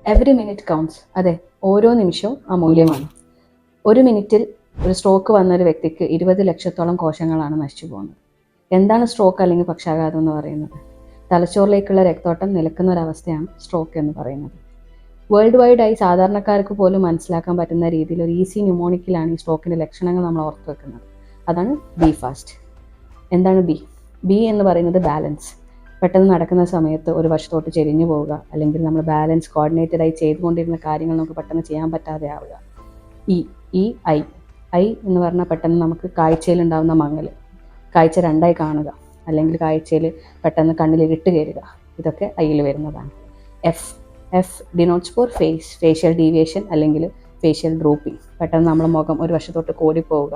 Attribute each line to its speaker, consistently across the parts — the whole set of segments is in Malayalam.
Speaker 1: Every minute counts. അതെ, ഓരോ നിമിഷവും അമൂല്യമാണ്. ഒരു മിനിറ്റിൽ ഒരു സ്ട്രോക്ക് വന്ന ഒരു വ്യക്തിക്ക് 20 ലക്ഷത്തോളം കോശങ്ങളാണ് നശിച്ചു പോകുന്നത്. എന്താണ് സ്ട്രോക്ക് അല്ലെങ്കിൽ പക്ഷാഘാതം എന്ന് പറയുന്നത്? തലച്ചോറിലേക്കുള്ള രക്തോട്ടം നിലക്കുന്ന ഒരവസ്ഥയാണ് സ്ട്രോക്ക് എന്ന് പറയുന്നത്. വേൾഡ് വൈഡായി സാധാരണക്കാർക്ക് പോലും മനസ്സിലാക്കാൻ പറ്റുന്ന രീതിയിൽ ഒരു ഈസി ന്യൂമോണിക്കിലാണ് ഈ സ്ട്രോക്കിൻ്റെ ലക്ഷണങ്ങൾ നമ്മൾ ഓർത്ത് വെക്കുന്നത്. അതാണ് ബി ഫാസ്റ്റ്. എന്താണ് ബി? ബി എന്ന് പറയുന്നത് ബാലൻസ്. പെട്ടെന്ന് നടക്കുന്ന സമയത്ത് ഒരു വശത്തോട്ട് ചെരിഞ്ഞു പോവുക, അല്ലെങ്കിൽ നമ്മൾ ബാലൻസ് കോർഡിനേറ്റഡായി ചെയ്തുകൊണ്ടിരുന്ന കാര്യങ്ങൾ നമുക്ക് പെട്ടെന്ന് ചെയ്യാൻ പറ്റാതെ ആവുക. ഈ ഐ എന്ന് പറഞ്ഞാൽ പെട്ടെന്ന് നമുക്ക് കാഴ്ചയിലുണ്ടാകുന്ന മങ്ങൽ, കാഴ്ച രണ്ടായി കാണുക, അല്ലെങ്കിൽ കാഴ്ചയിൽ പെട്ടെന്ന് കണ്ണിൽ ഇരുട്ട് കയറുക, ഇതൊക്കെ ഐയിൽ വരുന്നതാണ്. F denotes for facial deviation അല്ലെങ്കിൽ ഫേഷ്യൽ ഡ്രൂപ്പിംഗ്. പെട്ടെന്ന് നമ്മുടെ മുഖം ഒരു വശത്തോട്ട് കോടിപ്പോവുക,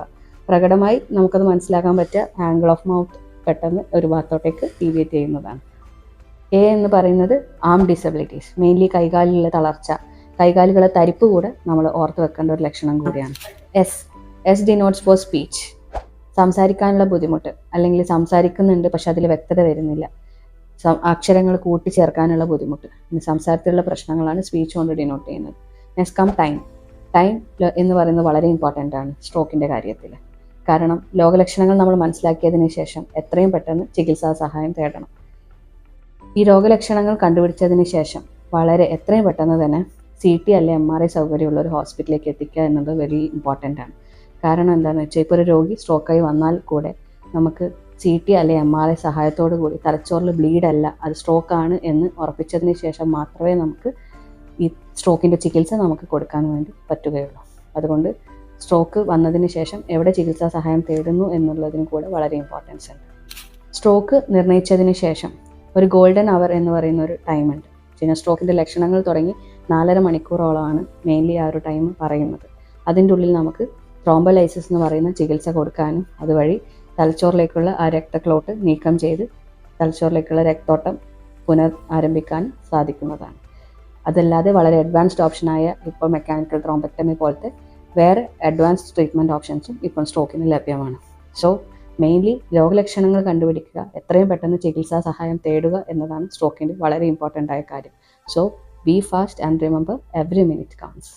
Speaker 1: പ്രകടമായി നമുക്കത് മനസ്സിലാക്കാൻ പറ്റുക ആംഗിൾ ഓഫ് മൗത്ത് പെട്ടെന്ന് ഒരു ഭാഗത്തോട്ടേക്ക് ഡീവിയേറ്റ് ചെയ്യുന്നതാണ്. എ എന്ന് പറയുന്നത് ആം ഡിസബിലിറ്റീസ്, മെയിൻലി കൈകാലിലുള്ള തളർച്ച, കൈകാലുകളെ തരിപ്പ് കൂടെ നമ്മൾ ഓർത്ത് വെക്കേണ്ട ഒരു ലക്ഷണം കൂടിയാണ്. എസ് ഡിനോട്ട്സ് ഫോർ സ്പീച്ച്, സംസാരിക്കാനുള്ള ബുദ്ധിമുട്ട്, അല്ലെങ്കിൽ സംസാരിക്കുന്നുണ്ട് പക്ഷെ അതിൽ വ്യക്തത വരുന്നില്ല, അക്ഷരങ്ങൾ കൂട്ടിച്ചേർക്കാനുള്ള ബുദ്ധിമുട്ട്, സംസാരത്തിലുള്ള പ്രശ്നങ്ങളാണ് സ്പീച്ച് കൊണ്ട് ഡിനോട്ട് ചെയ്യുന്നത്. നെക്സ്റ്റ് ടൈം എന്ന് പറയുന്നത് വളരെ ഇമ്പോർട്ടൻ്റ് ആണ് സ്ട്രോക്കിൻ്റെ കാര്യത്തിൽ. കാരണം രോഗലക്ഷണങ്ങൾ നമ്മൾ മനസ്സിലാക്കിയതിന് ശേഷം എത്രയും പെട്ടെന്ന് ചികിത്സാ സഹായം തേടണം. ഈ രോഗലക്ഷണങ്ങൾ കണ്ടുപിടിച്ചതിന് ശേഷം എത്രയും പെട്ടെന്ന് തന്നെ CT അല്ലെങ്കിൽ MRI സൗകര്യമുള്ള ഒരു ഹോസ്പിറ്റലിലേക്ക് എത്തിക്കുക എന്നത് വെരി ഇമ്പോർട്ടൻ്റ് ആണ്. കാരണം എന്താണെന്ന് വെച്ചാൽ ഇപ്പോൾ ഒരു രോഗി സ്ട്രോക്കായി വന്നാൽ കൂടെ നമുക്ക് CT അല്ലെങ്കിൽ MRI സഹായത്തോടു കൂടി തലച്ചോറിൽ ബ്ലീഡ് അല്ല, അത് സ്ട്രോക്കാണ് എന്ന് ഉറപ്പിച്ചതിന് ശേഷം മാത്രമേ നമുക്ക് ഈ സ്ട്രോക്കിൻ്റെ ചികിത്സ നമുക്ക് കൊടുക്കാൻ വേണ്ടി പറ്റുകയുള്ളൂ. അതുകൊണ്ട് സ്ട്രോക്ക് വന്നതിന് ശേഷം എവിടെ ചികിത്സാ സഹായം തേടുന്നു എന്നുള്ളതിന് കൂടെ വളരെ ഇമ്പോർട്ടൻസ് ഉണ്ട്. സ്ട്രോക്ക് നിർണ്ണയിച്ചതിന് ശേഷം ഒരു ഗോൾഡൻ അവർ എന്ന് പറയുന്ന ഒരു ടൈം ഉണ്ട്. പിന്നെ സ്ട്രോക്കിൻ്റെ ലക്ഷണങ്ങൾ തുടങ്ങി 4.5 മണിക്കൂറോളമാണ് മെയിൻലി ആ ഒരു ടൈം പറയുന്നത്. അതിൻ്റെ ഉള്ളിൽ നമുക്ക് ത്രോംബോലൈസിസ് എന്ന് പറയുന്ന ചികിത്സ കൊടുക്കാനും അതുവഴി തലച്ചോറിലേക്കുള്ള ആ രക്തക്ലോട്ട് നീക്കം ചെയ്ത് തലച്ചോറിലേക്കുള്ള രക്തോട്ടം ആരംഭിക്കാനും സാധിക്കുന്നതാണ്. അതല്ലാതെ വളരെ അഡ്വാൻസ്ഡ് ഓപ്ഷനായ ഇപ്പോൾ മെക്കാനിക്കൽ ത്രോംബക്ടമി പോലത്തെ വേറെ അഡ്വാൻസ്ഡ് ട്രീറ്റ്മെൻറ്റ് ഓപ്ഷൻസും ഇപ്പോൾ സ്ട്രോക്കിന് ലഭ്യമാണ്. സോ മെയിൻലി രോഗലക്ഷണങ്ങൾ കണ്ടുപിടിക്കുക, എത്രയും പെട്ടെന്ന് ചികിത്സാ സഹായം തേടുക എന്നതാണ് സ്ട്രോക്കിൻ്റെ വളരെ ഇമ്പോർട്ടൻ്റ് ആയ കാര്യം. So B fast and remember every minute counts.